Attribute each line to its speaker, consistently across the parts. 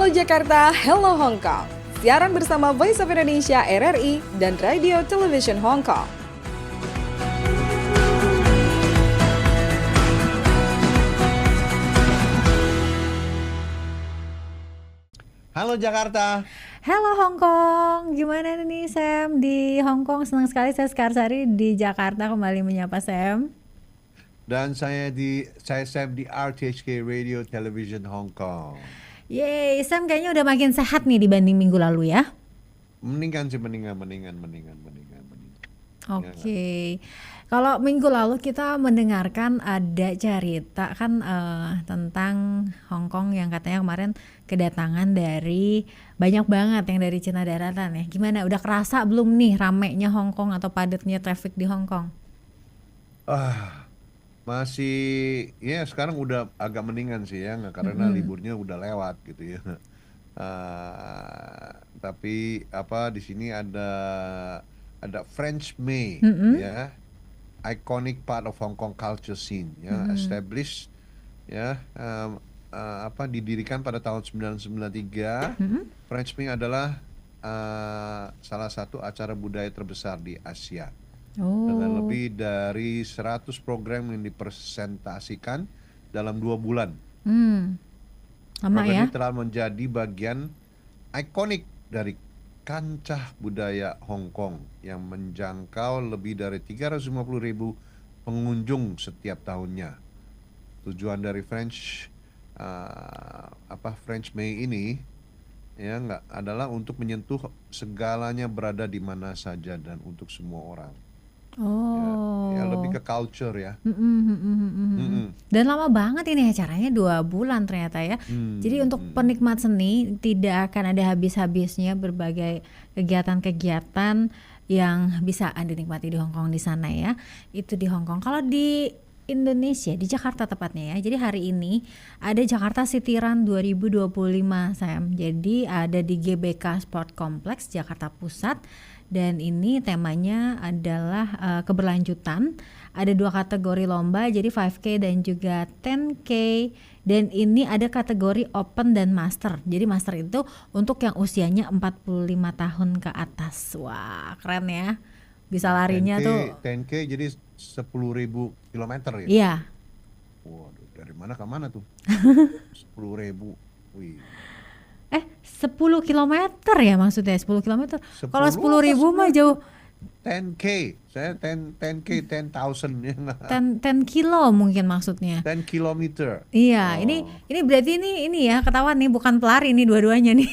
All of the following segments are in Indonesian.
Speaker 1: Halo Jakarta, hello Hong Kong. Siaran bersama Voice of Indonesia RRI dan Radio Television Hong Kong.
Speaker 2: Halo Jakarta.
Speaker 3: Halo Hong Kong, gimana nih Sam di Hong Kong? Senang sekali saya Sekarsari di Jakarta kembali menyapa Sam.
Speaker 2: Dan saya Sam di RTHK Radio Television Hong Kong.
Speaker 3: Yeay, Sam kayaknya udah makin sehat nih dibanding minggu lalu ya.
Speaker 2: Mendingan.
Speaker 3: Oke. Kalau minggu lalu kita mendengarkan ada cerita kan tentang Hong Kong yang katanya kemarin kedatangan dari banyak banget yang dari Cina daratan ya. Gimana? Udah kerasa belum nih ramenya Hong Kong atau padatnya traffic di Hong Kong?
Speaker 2: Masih ya sekarang udah agak mendingan sih ya, karena liburnya udah lewat gitu ya. Tapi di sini ada French May ya. Iconic part of Hong Kong culture scene ya, established ya, didirikan pada tahun 1993. French May adalah salah satu acara budaya terbesar di Asia dengan lebih dari 100 program yang dipresentasikan dalam 2 bulan.
Speaker 3: Lama
Speaker 2: Program
Speaker 3: ya?
Speaker 2: ini telah menjadi bagian ikonik dari kancah budaya Hong Kong yang menjangkau lebih dari 350.000 pengunjung setiap tahunnya. Tujuan dari French May ini ya adalah untuk menyentuh segalanya, berada di mana saja dan untuk semua orang. Ya lebih ke culture ya.
Speaker 3: Dan lama banget ini acaranya 2 bulan ternyata ya. Jadi untuk penikmat seni tidak akan ada habis-habisnya berbagai kegiatan-kegiatan yang bisa Anda nikmati di Hong Kong di sana ya. Itu di Hong Kong. Kalau di Indonesia, di Jakarta tepatnya ya. Jadi hari ini ada Jakarta City Run 2025 Sam. Jadi ada di GBK Sport Complex Jakarta Pusat. Dan ini temanya adalah keberlanjutan. Ada 2 kategori lomba, jadi 5K dan juga 10K. Dan ini ada kategori Open dan Master. Jadi Master itu untuk yang usianya 45 tahun ke atas. Wah, keren ya. Bisa larinya
Speaker 2: 10K,
Speaker 3: tuh
Speaker 2: 10K jadi 10.000 kilometer ya?
Speaker 3: Iya.
Speaker 2: Waduh, dari mana ke mana tuh? 10.000. Wih.
Speaker 3: 10 kilometer ya maksudnya, 10 kilometer. Kalau 10.000 mah jauh.
Speaker 2: 10K, saya 10K, 10,000 ya.
Speaker 3: 10 kilo mungkin maksudnya.
Speaker 2: 10 kilometer.
Speaker 3: Iya, ini berarti ini ya ketahuan nih bukan pelari nih dua-duanya nih.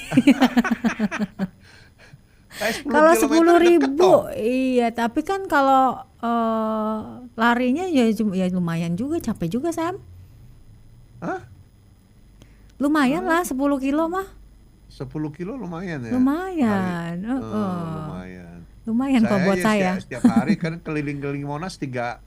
Speaker 3: Kalau 10.000, iya. Tapi kan kalau larinya ya lumayan juga, capek juga Sam.
Speaker 2: Hah?
Speaker 3: Lumayan lah 10 kilo mah.
Speaker 2: 10 kilo lumayan ya?
Speaker 3: Lumayan.
Speaker 2: Lumayan.
Speaker 3: Lumayan kok buat saya.
Speaker 2: Setiap hari kan keliling-keliling Monas 3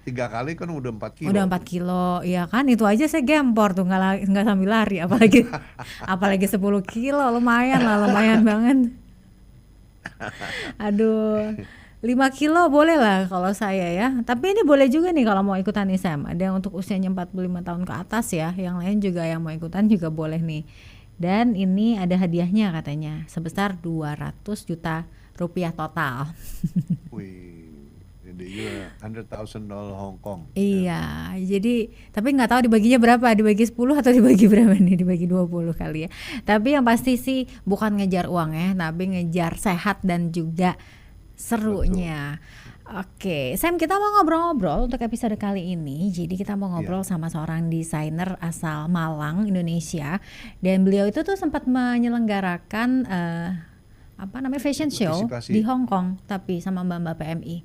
Speaker 2: kali kan udah 4 kilo.
Speaker 3: Udah 4 kilo, ya kan itu aja saya gempor tuh nggak sambil lari, apalagi 10 kilo lumayan banget. Aduh, 5 kilo boleh lah kalau saya ya. Tapi ini boleh juga nih kalau mau ikutan nih Sam. Ada yang untuk usianya 45 tahun ke atas ya. Yang lain juga yang mau ikutan juga boleh nih. Dan ini ada hadiahnya katanya sebesar 200 juta rupiah total.
Speaker 2: Wih, jadi $100,000 Hong Kong.
Speaker 3: Iya, jadi tapi nggak tahu dibaginya berapa, dibagi 10 atau dibagi berapa nih, dibagi 20 kali ya. Tapi yang pasti sih bukan ngejar uang ya, tapi ngejar sehat dan juga serunya. Betul. Oke, Sam, kita mau ngobrol-ngobrol untuk episode kali ini. Jadi kita mau ngobrol sama seorang desainer asal Malang, Indonesia. Dan beliau itu tuh sempat menyelenggarakan fashion show di Hong Kong, tapi sama mbak-mbak PMI.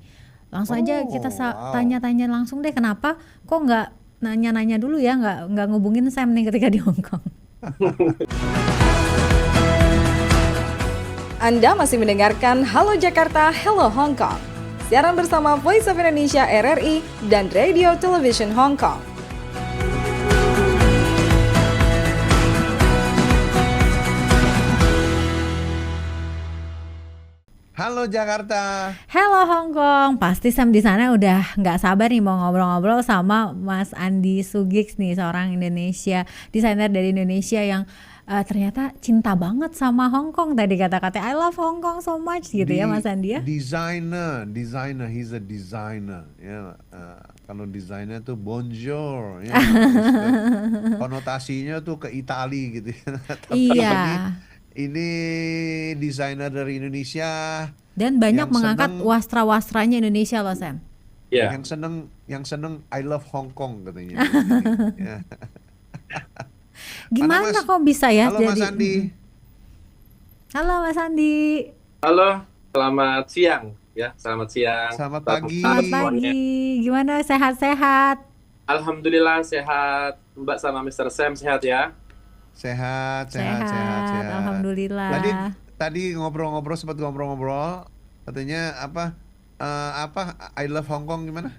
Speaker 3: Langsung aja kita tanya-tanya langsung deh, kenapa kok nggak nanya-nanya dulu ya, nggak ngubungin Sam nih ketika di Hong Kong.
Speaker 1: Anda masih mendengarkan Halo Jakarta, Hello Hong Kong. Siaran bersama Voice of Indonesia RRI dan Radio Television Hong Kong.
Speaker 2: Halo Jakarta.
Speaker 3: Halo Hong Kong. Pasti Sam di sana udah nggak sabar nih mau ngobrol-ngobrol sama Mas Andi Sugix nih, seorang Indonesia, desainer dari Indonesia yang ternyata cinta banget sama Hong Kong tadi kata-kata I love Hong Kong so much gitu ya Mas Andi ya.
Speaker 2: Designer, he's a designer. Ya, kalau designer tuh bonjour, ya, konotasinya tuh ke Itali gitu. Tapi
Speaker 3: Iya.
Speaker 2: ini desainer dari Indonesia
Speaker 3: Dan banyak
Speaker 2: yang
Speaker 3: mengangkat
Speaker 2: seneng,
Speaker 3: wastra-wastranya Indonesia loh Sam.
Speaker 4: Ya,
Speaker 2: yang seneng I love Hong Kong katanya. Jadi, ya. Mana
Speaker 3: Gimana
Speaker 2: Mas?
Speaker 3: kok bisa ya
Speaker 2: Halo Mas
Speaker 3: jadi
Speaker 2: Andi.
Speaker 3: Halo Mas Andi.
Speaker 4: halo, selamat siang ya, selamat siang.
Speaker 2: Selamat
Speaker 4: Selamat
Speaker 2: pagi.
Speaker 3: Selamat
Speaker 4: semuanya.
Speaker 3: pagi. Gimana sehat-sehat?
Speaker 4: Alhamdulillah sehat, Mbak sama Mr. Sam sehat ya.
Speaker 2: Sehat.
Speaker 3: Sehat. Alhamdulillah.
Speaker 2: Tadi sempat ngobrol-ngobrol, katanya apa I love Hong Kong gimana?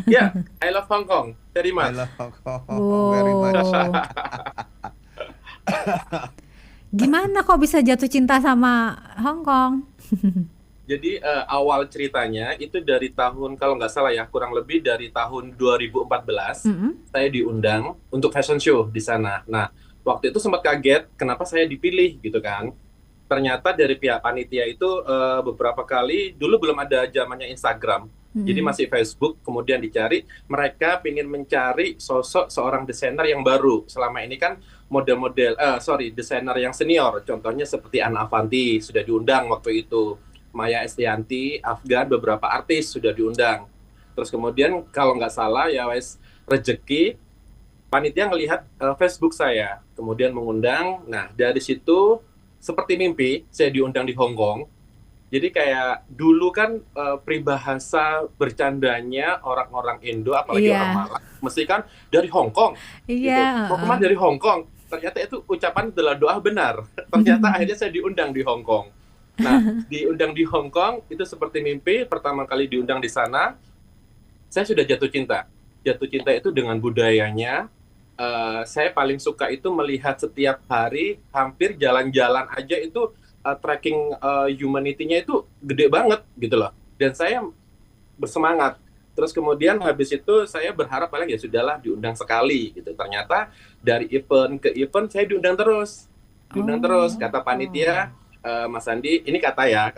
Speaker 4: Ya, I love Hong Kong, very
Speaker 2: I
Speaker 4: much.
Speaker 2: love Hong Kong very much.
Speaker 3: Wow. Gimana kok bisa jatuh cinta sama Hong Kong?
Speaker 4: Jadi awal ceritanya itu dari tahun, kalau nggak salah ya, kurang lebih dari tahun 2014, saya diundang untuk fashion show di sana. Nah, waktu itu sempat kaget kenapa saya dipilih gitu kan. Ternyata dari pihak panitia itu beberapa kali, dulu belum ada zamannya Instagram. Jadi masih Facebook, kemudian dicari, mereka ingin mencari sosok seorang desainer yang baru. Selama ini kan desainer yang senior, contohnya seperti Anna Avanti, sudah diundang waktu itu. Maya Estianti, Afgan, beberapa artis sudah diundang. Terus kemudian kalau nggak salah ya wes rezeki, panitia ngelihat Facebook saya, kemudian mengundang. Nah dari situ seperti mimpi, saya diundang di Hong Kong. Jadi kayak dulu kan peribahasa bercandanya orang-orang Indo, apalagi orang Malang, mesti kan dari Hong Kong. Gitu.
Speaker 3: Iya.
Speaker 4: Mau kemana dari Hong Kong? Ternyata itu ucapan adalah doa benar. Ternyata akhirnya saya diundang di Hong Kong. Nah, diundang di Hong Kong itu seperti mimpi. Pertama kali diundang di sana, saya sudah jatuh cinta. Jatuh cinta itu dengan budayanya. Saya paling suka itu melihat setiap hari, hampir jalan-jalan aja itu tracking humanity-nya itu gede banget gitu loh. Dan saya bersemangat. Terus kemudian habis itu saya berharap paling ya sudahlah diundang sekali gitu. Ternyata dari event ke event saya diundang terus. Diundang terus, kata panitia, Mas Andi, ini katanya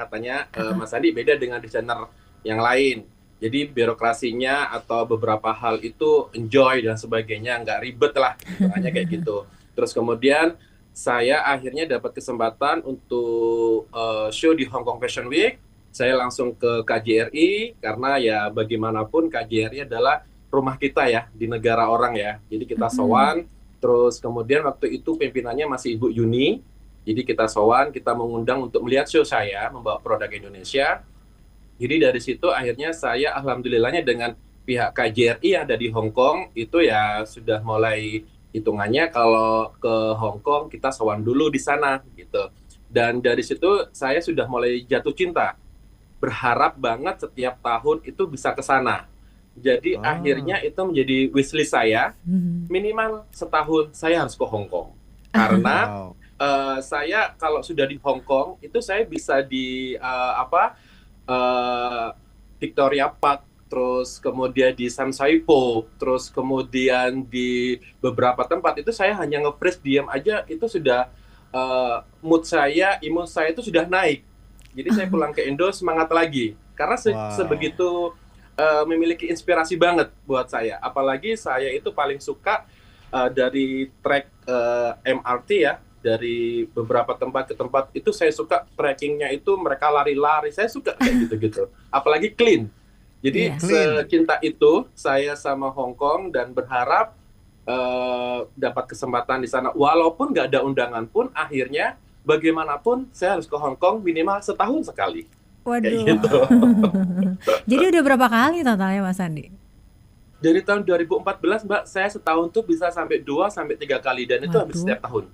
Speaker 4: Mas Andi beda dengan desainer yang lain. Jadi birokrasinya atau beberapa hal itu enjoy dan sebagainya, nggak ribet lah, gitu, hanya kayak gitu. Terus kemudian saya akhirnya dapat kesempatan untuk show di Hong Kong Fashion Week. Saya langsung ke KJRI karena ya bagaimanapun KJRI adalah rumah kita ya di negara orang ya. Jadi kita sowan. Terus kemudian waktu itu pimpinannya masih Ibu Yuni. Jadi kita sowan, kita mengundang untuk melihat show saya membawa produk Indonesia. Jadi dari situ akhirnya saya alhamdulillahnya dengan pihak KJRI yang ada di Hong Kong itu ya sudah mulai hitungannya kalau ke Hong Kong kita sowan dulu di sana gitu. Dan dari situ saya sudah mulai jatuh cinta. Berharap banget setiap tahun itu bisa ke sana. Jadi akhirnya itu menjadi wishlist saya, minimal setahun saya harus ke Hong Kong. Karena saya kalau sudah di Hong Kong itu saya bisa di Victoria Park, terus kemudian di San Saipo, terus kemudian di beberapa tempat itu saya hanya nge-freeze diam aja itu sudah mood saya, imun saya itu sudah naik. Jadi saya pulang ke Indo semangat lagi karena sebegitu memiliki inspirasi banget buat saya. Apalagi saya itu paling suka dari trek MRT ya, dari beberapa tempat ke tempat itu saya suka trekkingnya itu mereka lari-lari, saya suka kayak gitu-gitu. Apalagi clean. Jadi secinta itu saya sama Hong Kong dan berharap dapat kesempatan di sana. Walaupun nggak ada undangan pun akhirnya bagaimanapun saya harus ke Hong Kong minimal setahun sekali.
Speaker 3: Waduh.
Speaker 4: Kayak gitu.
Speaker 3: Jadi udah berapa kali totalnya Mas Andi?
Speaker 4: Dari tahun 2014 Mbak, saya setahun tuh bisa sampai 2-3 kali dan itu hampir setiap tahun.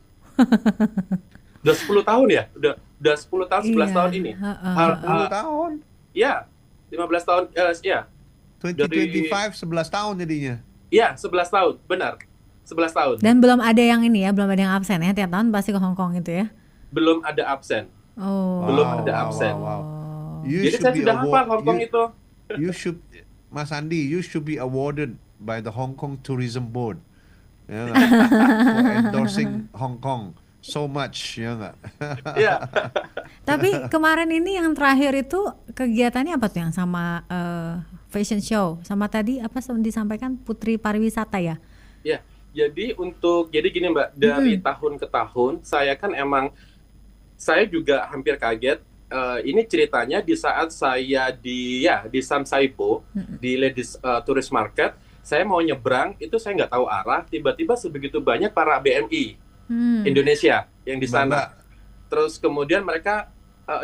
Speaker 4: Udah 10 tahun ya? Udah 10 tahun, 11 tahun ini.
Speaker 2: 10 tahun.
Speaker 4: Ya, 15 tahun, ya.
Speaker 2: 2025 11 tahun jadinya.
Speaker 4: Iya, 11 tahun, benar. 11 tahun.
Speaker 3: Dan belum ada yang ini ya, belum ada yang absen ya, tiap tahun pasti ke Hong Kong gitu ya?
Speaker 4: Belum ada absen. Belum ada absen. Jadi saya sudah hafal Hong Kong itu.
Speaker 2: You should, Mas Andi, you should be awarded by the Hong Kong Tourism Board for endorsing Hong Kong so much, ya nggak?
Speaker 4: Iya.
Speaker 3: Tapi kemarin ini yang terakhir itu kegiatannya apa tuh yang sama fashion show? Sama tadi apa disampaikan Putri Pariwisata ya?
Speaker 4: Ya, jadi gini Mbak, dari tahun ke tahun saya kan emang saya juga hampir kaget. Ini ceritanya di saat saya di San Saipo di Ladies Tourist Market, saya mau nyebrang itu saya nggak tahu arah, tiba-tiba sebegitu banyak para BMI Indonesia yang di sana. Terus kemudian mereka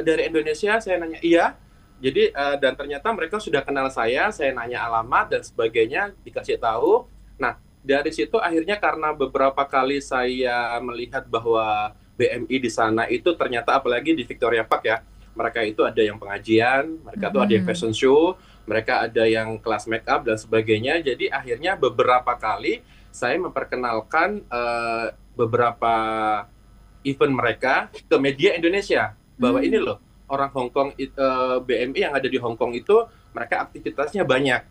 Speaker 4: dari Indonesia, saya nanya iya. Jadi dan ternyata mereka sudah kenal saya nanya alamat dan sebagainya, dikasih tahu. Nah, dari situ akhirnya karena beberapa kali saya melihat bahwa BMI di sana itu ternyata apalagi di Victoria Park ya, mereka itu ada yang pengajian, mereka tuh ada yang fashion show, mereka ada yang kelas make up dan sebagainya. Jadi akhirnya beberapa kali saya memperkenalkan beberapa event mereka ke media Indonesia bahwa ini loh orang Hong Kong, BMI yang ada di Hong Kong itu mereka aktivitasnya banyak.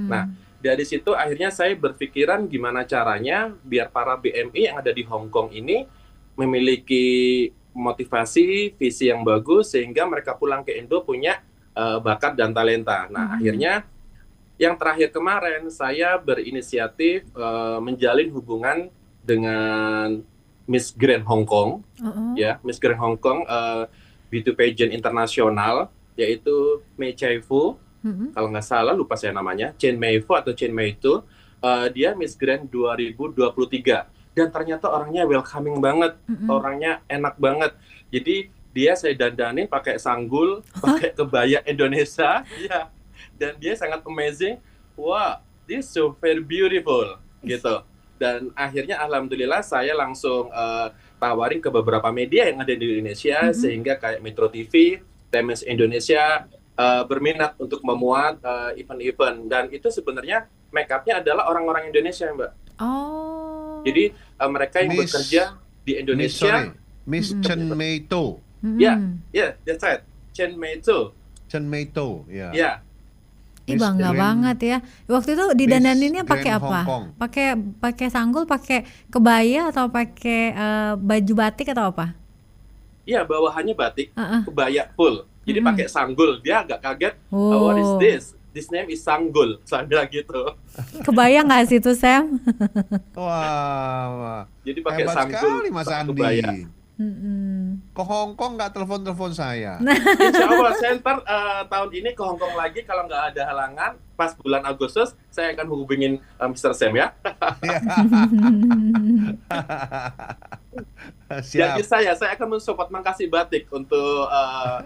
Speaker 4: Nah, dari situ akhirnya saya berpikiran gimana caranya biar para BMI yang ada di Hong Kong ini memiliki motivasi, visi yang bagus sehingga mereka pulang ke Indo punya bakat dan talenta. Nah, akhirnya yang terakhir kemarin saya berinisiatif menjalin hubungan dengan Miss Grand Hong Kong, ya Miss Grand Hong Kong beauty pageant internasional yaitu Mei Chai Fu, kalau nggak salah lupa saya namanya, Chen Mei Fu atau Chen Mei Tu, dia Miss Grand 2023 dan ternyata orangnya welcoming banget, orangnya enak banget. Jadi dia saya dandanin pakai sanggul, pakai kebaya Indonesia, ya, dan dia sangat amazing. Wah, this so very beautiful, gitu. Dan akhirnya alhamdulillah saya langsung tawarin ke beberapa media yang ada di Indonesia sehingga kayak Metro TV, Times Indonesia berminat untuk memuat event-event, dan itu sebenarnya make up-nya adalah orang-orang Indonesia, Mbak.
Speaker 3: Oh.
Speaker 4: Jadi mereka yang bekerja di Indonesia.
Speaker 2: Miss Chen Mei Tu.
Speaker 4: Ya, that's right. Chen Mei Tu.
Speaker 2: Chen Mei Tu, ya.
Speaker 4: Ya.
Speaker 3: Ih, bangga banget ya. Waktu itu didandaninnya pakai apa? Pakai sanggul, pakai kebaya atau pakai baju batik atau apa?
Speaker 4: Iya, bawahannya batik, kebaya full. Jadi pakai sanggul. Dia agak kaget. What is this? This name is sanggul. Saya bilang gitu.
Speaker 3: Kebayang nggak sih itu, Sam?
Speaker 2: Wah.
Speaker 4: Jadi pakai
Speaker 2: hebat
Speaker 4: sanggul.
Speaker 2: sekali Mas Andi.
Speaker 4: Kebaya.
Speaker 2: Ke Hong Kong nggak telepon saya.
Speaker 4: Insya Allah saya ntar tahun ini ke Hong Kong lagi kalau nggak ada halangan. Pas bulan Agustus saya akan hubungin Mr. Sam ya.
Speaker 2: Siap.
Speaker 4: Jadi saya akan mensupport Mangkasi Batik untuk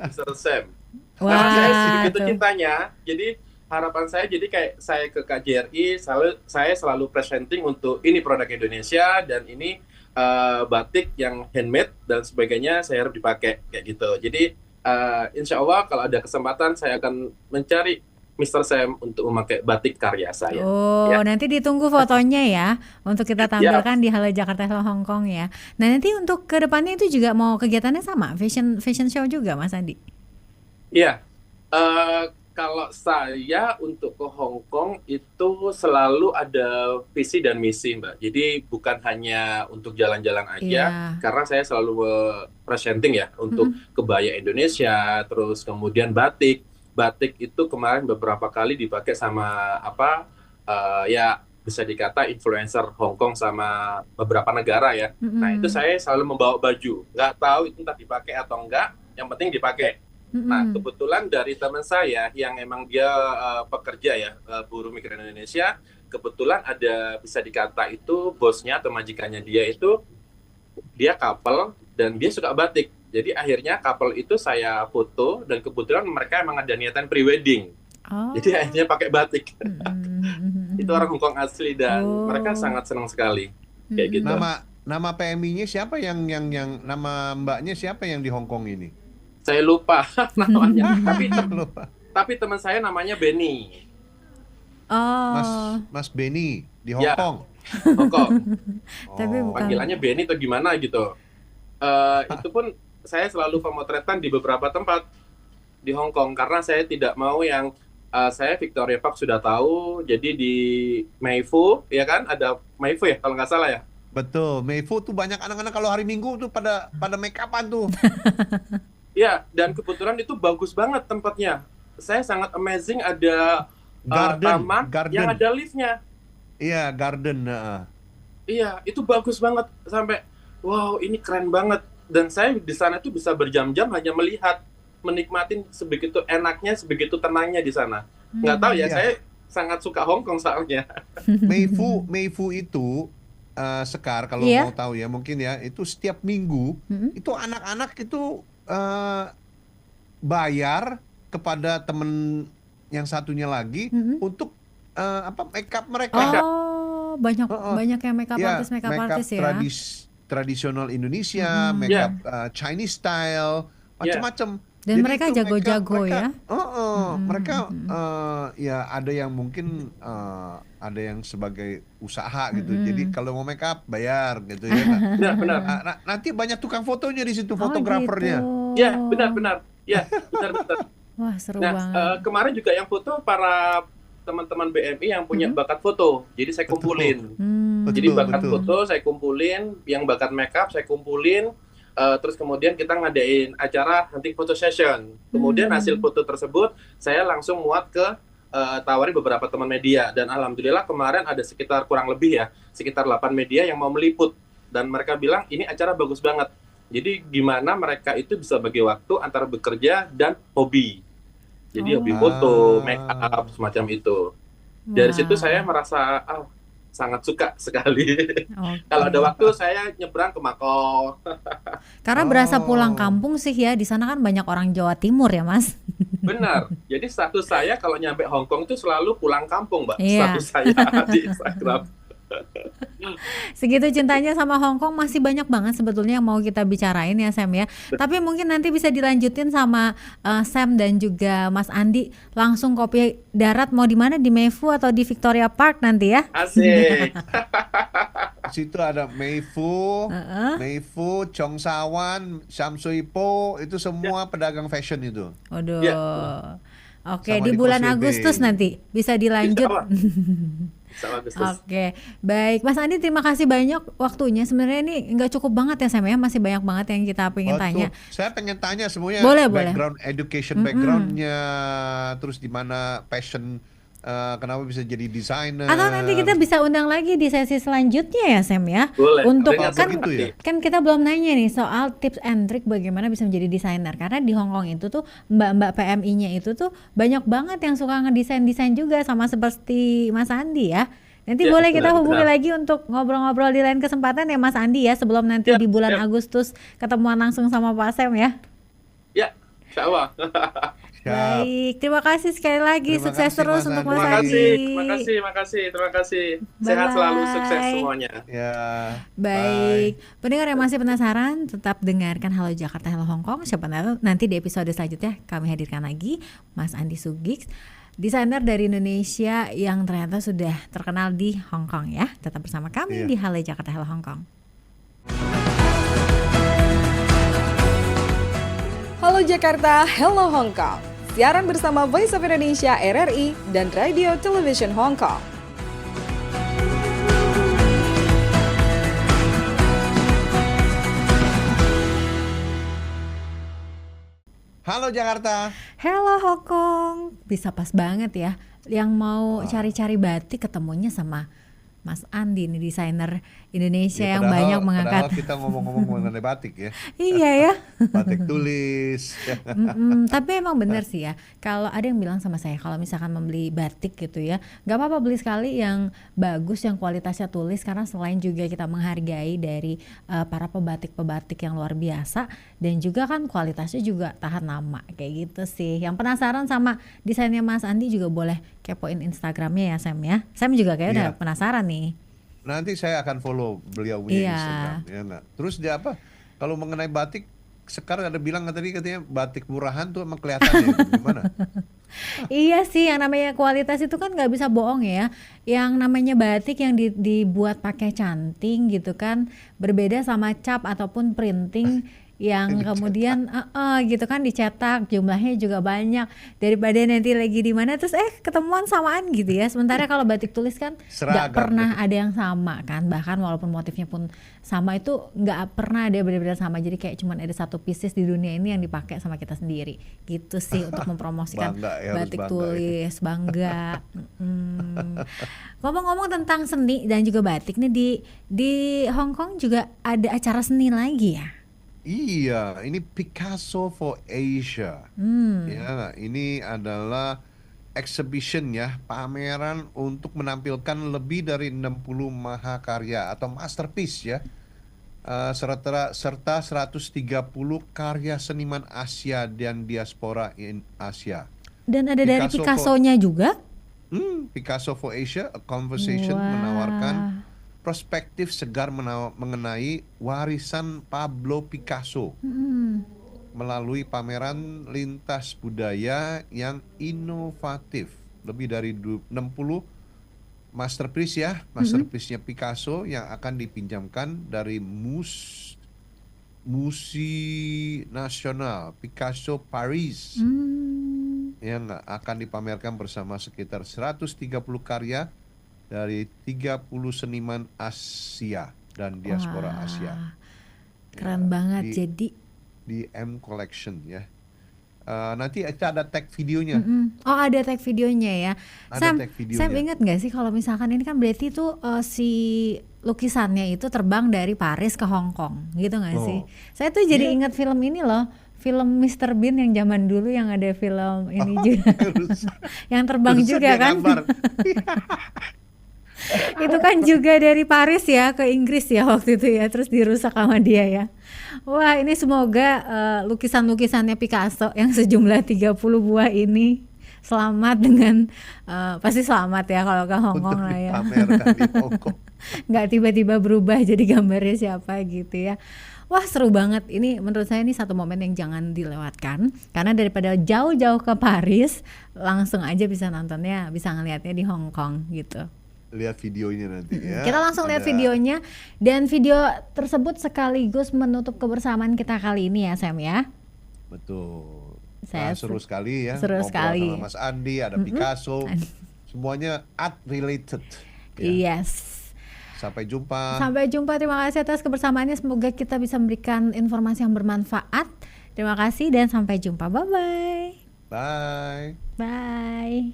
Speaker 4: Mr. Sam.
Speaker 3: Wah,
Speaker 4: saya segitu cintanya. Jadi harapan saya jadi kayak saya ke KJRI saya selalu presenting untuk ini produk Indonesia dan ini batik yang handmade dan sebagainya saya harap dipakai kayak gitu. Jadi insya Allah kalau ada kesempatan saya akan mencari Mr. Sam untuk memakai batik karya saya.
Speaker 3: Oh, ya. Nanti ditunggu fotonya ya untuk kita tampilkan di Halo Jakarta Hello Hong Kong ya. Nah, nanti untuk kedepannya itu juga mau kegiatannya sama, fashion show juga, Mas Andi?
Speaker 4: Iya. Kalau saya untuk ke Hong Kong itu selalu ada visi dan misi, Mbak. Jadi bukan hanya untuk jalan-jalan aja, karena saya selalu presenting ya untuk kebaya Indonesia, terus kemudian batik. Batik itu kemarin beberapa kali dipakai sama ya bisa dikata influencer Hong Kong sama beberapa negara ya. Nah itu saya selalu membawa baju. Nggak tahu itu entah dipakai atau enggak, yang penting dipakai. Nah, kebetulan dari teman saya yang emang dia pekerja ya, buruh migran Indonesia, kebetulan ada bisa dikata itu bosnya atau majikannya dia couple dan dia suka batik. Jadi akhirnya couple itu saya foto dan kebetulan mereka emang ada niatan pre-wedding. Jadi akhirnya pakai batik. Itu orang Hong Kong asli dan mereka sangat senang sekali. Kayak gitu.
Speaker 2: Nama PMI-nya siapa yang nama mbaknya siapa yang di Hong Kong ini?
Speaker 4: Saya lupa namanya, tapi teman saya namanya Benny.
Speaker 2: Mas Benny di Hong Kong.
Speaker 4: Hong Kong.
Speaker 3: Tapi
Speaker 4: panggilannya Benny atau gimana gitu. Itu pun saya selalu pemotretan di beberapa tempat di Hong Kong karena saya tidak mau yang saya Victoria Park sudah tahu, jadi di Mei Fu ya kan ada Mei Fu ya kalau nggak salah ya.
Speaker 2: Betul, Meifu tuh banyak anak-anak kalau hari Minggu tuh pada make upan tuh.
Speaker 4: Ya, dan kebetulan itu bagus banget tempatnya. Saya sangat amazing, ada taman yang ada liftnya.
Speaker 2: Iya, garden.
Speaker 4: Iya, itu bagus banget, sampai wow, ini keren banget. Dan saya di sana tuh bisa berjam-jam hanya melihat, menikmatin sebegitu enaknya, sebegitu tenangnya di sana. Nggak tahu ya, saya sangat suka Hong Kong soalnya.
Speaker 2: Meifu itu Sekar kalau mau tahu ya, mungkin ya, itu setiap minggu itu anak-anak itu bayar kepada temen yang satunya lagi untuk make up mereka.
Speaker 3: Oh, banyak yang make up artis ya.
Speaker 2: Tradisional Indonesia, make up Chinese style, macam-macam.
Speaker 3: Dan jadi mereka jago-jago ya.
Speaker 2: Mereka ya ada yang mungkin ada yang sebagai usaha gitu. Jadi kalau mau make up bayar gitu ya.
Speaker 4: Benar.
Speaker 2: Nanti banyak tukang fotonya di situ, fotografernya.
Speaker 3: Gitu.
Speaker 4: Ya, benar. Ya, benar.
Speaker 3: Wah, seru banget.
Speaker 4: Kemarin juga yang foto para teman-teman BMI yang punya bakat foto. Jadi saya kumpulin. Jadi bakat foto saya kumpulin, yang bakat makeup saya kumpulin. Terus kemudian kita ngadain acara hunting photo session. Kemudian hasil foto tersebut saya langsung muat ke tawarin beberapa teman media. Dan alhamdulillah kemarin ada sekitar kurang lebih ya, sekitar 8 media yang mau meliput. Dan mereka bilang ini acara bagus banget. Jadi gimana mereka itu bisa bagi waktu antara bekerja dan hobi. Jadi hobi foto, make up, semacam itu. Dari situ saya merasa sangat suka sekali. Kalau ada waktu saya nyebrang ke Makau.
Speaker 3: Karena berasa pulang kampung sih ya. Di sana kan banyak orang Jawa Timur ya, Mas.
Speaker 4: Benar. Jadi status saya kalau nyampe Hong Kong itu selalu pulang kampung, Mbak. Status saya di Instagram.
Speaker 3: Segitu cintanya sama Hong Kong, masih banyak banget sebetulnya yang mau kita bicarain ya, Sam ya. Tapi mungkin nanti bisa dilanjutin sama Sam dan juga Mas Andi. Langsung kopi darat mau di mana, di Meifu atau di Victoria Park nanti ya?
Speaker 4: Asik.
Speaker 2: Situ ada Meifu, Chongsawan, Sham Shui Po, itu semua pedagang fashion itu.
Speaker 3: Waduh. Oke, di bulan Agustus nanti bisa dilanjut. Oke, baik Mas Andi, terima kasih banyak waktunya. Sebenarnya ini nggak cukup banget ya, Sam ya, masih banyak banget yang kita pengen tanya.
Speaker 2: Saya pengen tanya semuanya, background education backgroundnya, terus di mana passion, kenapa bisa jadi desainer.
Speaker 3: Atau nanti kita bisa undang lagi di sesi selanjutnya ya, Sam ya.
Speaker 4: Boleh.
Speaker 3: Untuk
Speaker 2: ya?
Speaker 3: kan kita belum nanya nih soal tips and trick bagaimana bisa menjadi desainer. Karena di Hong Kong itu tuh mbak-mbak PMI-nya itu tuh banyak banget yang suka ngedesain juga, sama seperti Mas Andi ya. Nanti boleh kita hubungi lagi untuk ngobrol-ngobrol di lain kesempatan ya, Mas Andi ya, sebelum nanti di bulan Agustus ketemuan langsung sama Pak Sam ya.
Speaker 4: Ya, insyaallah.
Speaker 3: Baik, terima kasih sekali lagi. Sukses terus untuk Mas Andi.
Speaker 4: Terima kasih. Sehat selalu, sukses semuanya.
Speaker 2: Ya.
Speaker 3: Baik, pendengar yang masih penasaran, tetap dengarkan Halo Jakarta, Halo Hong Kong. Siapa tahu nanti di episode selanjutnya kami hadirkan lagi Mas Andi Sugiks, desainer dari Indonesia yang ternyata sudah terkenal di Hong Kong ya. Tetap bersama kami di Halo Jakarta, Halo Hong Kong.
Speaker 1: Halo Jakarta, Hello Hong Kong. Siaran bersama Voice of Indonesia RRI dan Radio Television Hong Kong.
Speaker 2: Halo Jakarta.
Speaker 3: Hello Hong Kong. Bisa pas banget ya. Yang mau cari-cari batik ketemunya sama Mas Andi nih, desainer Indonesia yang banyak mengangkat.
Speaker 2: Padahal kita ngomong-ngomong mengenai batik ya.
Speaker 3: Iya ya.
Speaker 2: Batik tulis.
Speaker 3: Tapi emang benar sih ya. Kalau ada yang bilang sama saya, kalau misalkan membeli batik gitu ya, nggak apa-apa beli sekali yang bagus, yang kualitasnya tulis, karena selain juga kita menghargai dari para pebatik-pebatik yang luar biasa, dan juga kan kualitasnya juga tahan lama kayak gitu sih. Yang penasaran sama desainnya Mas Andi juga boleh kepoin Instagramnya ya, Sam ya. Sam juga kayak udah penasaran nih.
Speaker 2: Nanti saya akan follow beliau punya Instagram ya enggak. Terus dia apa? Kalau mengenai batik, sekarang ada bilang katanya batik murahan tuh emang kelihatan ya, gimana?
Speaker 3: Iya sih, yang namanya kualitas itu kan nggak bisa bohong ya. Yang namanya batik yang dibuat pakai canting gitu kan, berbeda sama cap ataupun printing yang kemudian gitu kan dicetak, jumlahnya juga banyak, daripada nanti lagi di mana terus ketemuan samaan gitu ya. Sementara kalau batik tulis kan nggak
Speaker 2: Seragam.
Speaker 3: pernah ada yang sama kan, bahkan walaupun motifnya pun sama itu nggak pernah ada benar-benar sama. Jadi kayak cuman ada satu pieces di dunia ini yang dipakai sama kita sendiri gitu sih untuk mempromosikan
Speaker 2: Bangga ya, harus
Speaker 3: batik
Speaker 2: bangga ya.
Speaker 3: tulis, bangga. Ngomong-ngomong tentang seni dan juga batik nih, di Hong Kong juga ada acara seni lagi ya?
Speaker 2: Iya, ini Picasso for Asia. Ya, ini adalah exhibition ya, pameran untuk menampilkan lebih dari 60 mahakarya atau masterpiece ya. Serta 130 karya seniman Asia dan diaspora in Asia.
Speaker 3: Dan ada dari
Speaker 2: Picasso
Speaker 3: Picasso-nya juga?
Speaker 2: Picasso for Asia, A Conversation
Speaker 3: Wah.
Speaker 2: menawarkan perspektif segar mengenai warisan Pablo Picasso melalui pameran lintas budaya yang inovatif. Lebih dari 60 masterpiece ya, masterpiece-nya Picasso yang akan dipinjamkan dari Musée National Picasso Paris yang akan dipamerkan bersama sekitar 130 karya dari 30 seniman Asia dan diaspora
Speaker 3: Wah,
Speaker 2: Asia.
Speaker 3: keren banget. Jadi
Speaker 2: Di M Collection ya. Nanti ada tag videonya.
Speaker 3: oh ada tag videonya ya.
Speaker 2: Ada
Speaker 3: Sam,
Speaker 2: tag videonya.
Speaker 3: Sam ingat nggak sih kalau misalkan ini kan berarti tuh si lukisannya itu terbang dari Paris ke Hong Kong gitu nggak sih? Saya tuh jadi ingat film ini loh, film Mr. Bean yang zaman dulu yang ada film ini juga, yang terbang
Speaker 2: Terusan
Speaker 3: juga
Speaker 2: dia
Speaker 3: kan?
Speaker 2: gambar.
Speaker 3: Itu kan juga dari Paris ya ke Inggris ya waktu itu ya, terus dirusak sama dia ya. Wah, ini semoga lukisan-lukisannya Picasso yang sejumlah 30 buah ini selamat dengan pasti selamat ya kalau ke Hong Kong
Speaker 2: Untuk
Speaker 3: lah ya.
Speaker 2: dipamerkan di Hong Kong.
Speaker 3: Nggak tiba-tiba berubah jadi gambarnya siapa gitu ya. Wah, seru banget. Ini menurut saya ini satu momen yang jangan dilewatkan, karena daripada jauh-jauh ke Paris, langsung aja bisa nontonnya, bisa ngelihatnya di Hong Kong gitu.
Speaker 2: Lihat videonya nanti ya.
Speaker 3: Kita langsung lihat
Speaker 2: Ada-
Speaker 3: videonya, dan video tersebut sekaligus menutup kebersamaan kita kali ini ya Sam ya.
Speaker 2: Betul.
Speaker 3: Saya
Speaker 2: Seru sekali ya.
Speaker 3: seru
Speaker 2: Ngobrol
Speaker 3: sekali.
Speaker 2: sama Mas Andi, ada Picasso, semuanya art related. Ya.
Speaker 3: Yes.
Speaker 2: Sampai jumpa.
Speaker 3: Sampai jumpa, terima kasih atas kebersamaannya. Semoga kita bisa memberikan informasi yang bermanfaat. Terima kasih dan sampai jumpa. Bye-bye.
Speaker 2: Bye.
Speaker 3: Bye.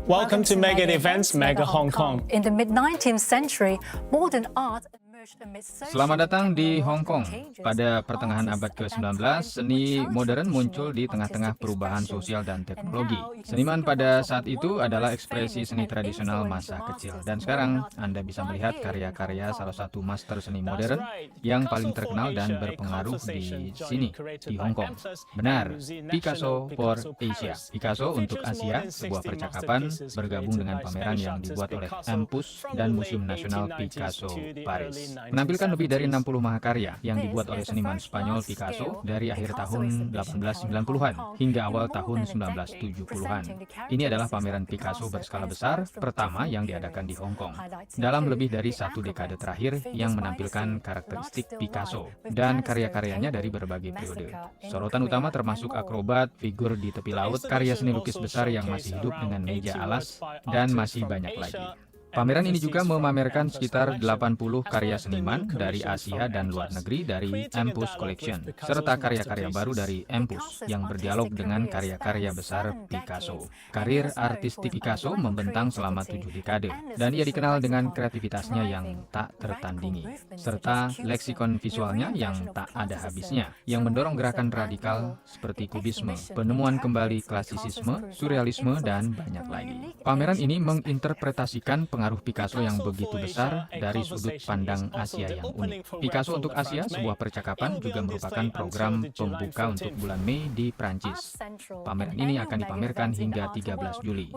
Speaker 5: Welcome to Mega Events, Mega Hong Kong.
Speaker 6: In the mid-19th century, modern art emerged amidst social
Speaker 7: Selamat datang di Hong Kong.
Speaker 6: changes.
Speaker 7: Pada pertengahan abad ke-19, seni modern muncul di tengah-tengah perubahan sosial dan teknologi. Seniman pada saat itu adalah ekspresi seni tradisional masa kecil. Dan sekarang Anda bisa melihat karya-karya salah satu master seni modern yang paling terkenal dan berpengaruh di sini, di Hong Kong. Benar, Picasso for Asia. Picasso untuk Asia, sebuah percakapan bergabung dengan pameran yang dibuat oleh Empus dan Museum Nasional Picasso Paris. Menampilkan lebih dari 60 mahakarya yang dibuat oleh seniman Spanyol Picasso dari akhir tahun 1890-an hingga awal tahun 1970-an. Ini adalah pameran Picasso berskala besar pertama yang diadakan di Hong Kong. Dalam lebih dari satu dekade terakhir yang menampilkan karakteristik Picasso dan karya-karyanya dari berbagai periode. Sorotan utama termasuk akrobat, figur di tepi laut, karya seni lukis besar yang masih hidup dengan meja alas, dan masih banyak lagi. Pameran ini juga memamerkan sekitar 80 karya seniman dari Asia dan luar negeri dari Empus Collection, serta karya-karya baru dari Empus yang berdialog dengan karya-karya besar Picasso. Karir artistik Picasso membentang selama 7 dekade, dan ia dikenal dengan kreativitasnya yang tak tertandingi, serta leksikon visualnya yang tak ada habisnya, yang mendorong gerakan radikal seperti kubisme, penemuan kembali klasisisme, surrealisme, dan banyak lagi. Pameran ini menginterpretasikan pengaruh pengaruh Picasso yang begitu besar dari sudut pandang Asia yang unik. Picasso untuk Asia, sebuah percakapan, juga merupakan program pembuka untuk bulan Mei di Prancis. Pameran ini akan dipamerkan hingga 13 Juli.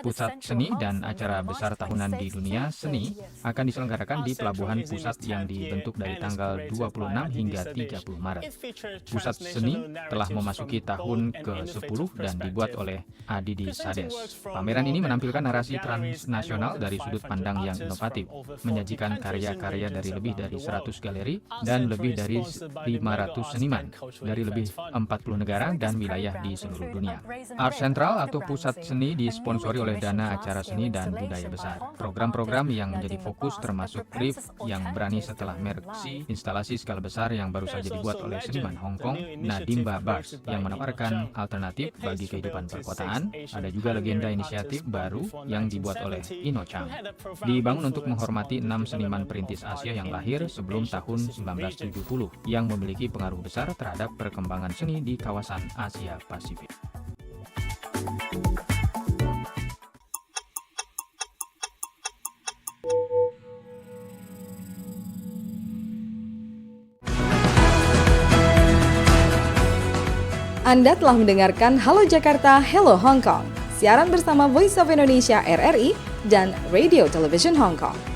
Speaker 7: Pusat seni dan acara besar tahunan di dunia seni akan diselenggarakan di Pelabuhan Pusat yang dibentuk dari tanggal 26 hingga 30 Maret. Pusat seni telah memasuki tahun ke-10 dan dibuat oleh Adidi Sades. Pameran ini menampilkan narasi transnasional dari sudut pandang yang inovatif, menyajikan karya-karya dari lebih dari 100 galeri dan lebih dari 500 seniman dari lebih 40 negara dan wilayah di seluruh dunia. Art Central atau pusat seni disponsori oleh Dana Acara Seni dan Budaya Besar. Program-program yang menjadi fokus termasuk RIF yang berani setelah Merksi, instalasi skala besar yang baru saja dibuat oleh seniman Hong Kong, Nadimba Bars, yang menawarkan alternatif bagi kehidupan perkotaan. Ada juga legenda inisiatif baru yang dibuat oleh Ino Chang. Dibangun untuk menghormati 6 seniman perintis Asia yang lahir sebelum tahun 1970 yang memiliki pengaruh besar terhadap perkembangan seni di kawasan Asia Pasifik.
Speaker 1: Anda telah mendengarkan Halo Jakarta, Hello Hong Kong. Siaran bersama Voice of Indonesia RRI dan Radio Television Hong Kong.